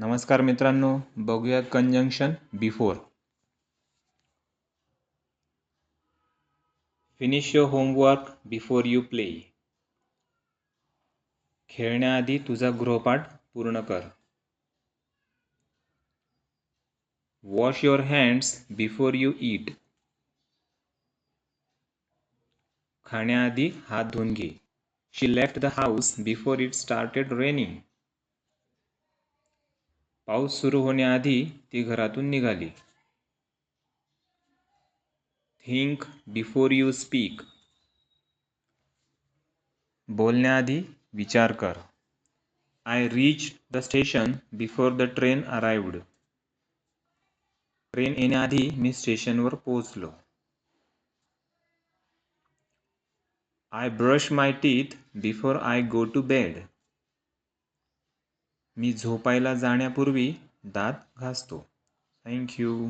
नमस्कार मित्रांनो, बघूया conjunction before. Finish your homework before you play. खेळण्याआधी तुझा गृहपाठ पूर्ण कर. Wash your hands before you eat. खाण्याआधी हात धुवून घे. She left the house before it started raining. पाऊस सुरू होण्याआधी ती घरातून निघाली. Think before you speak. बोलण्याआधी विचार कर. I reached the station before the train arrived. Train येण्याआधी मी स्टेशनवर पोहोचलो. I brush my teeth before I go to bed. मी झोपायला जाण्यापूर्वी दात घासतो. Thank you.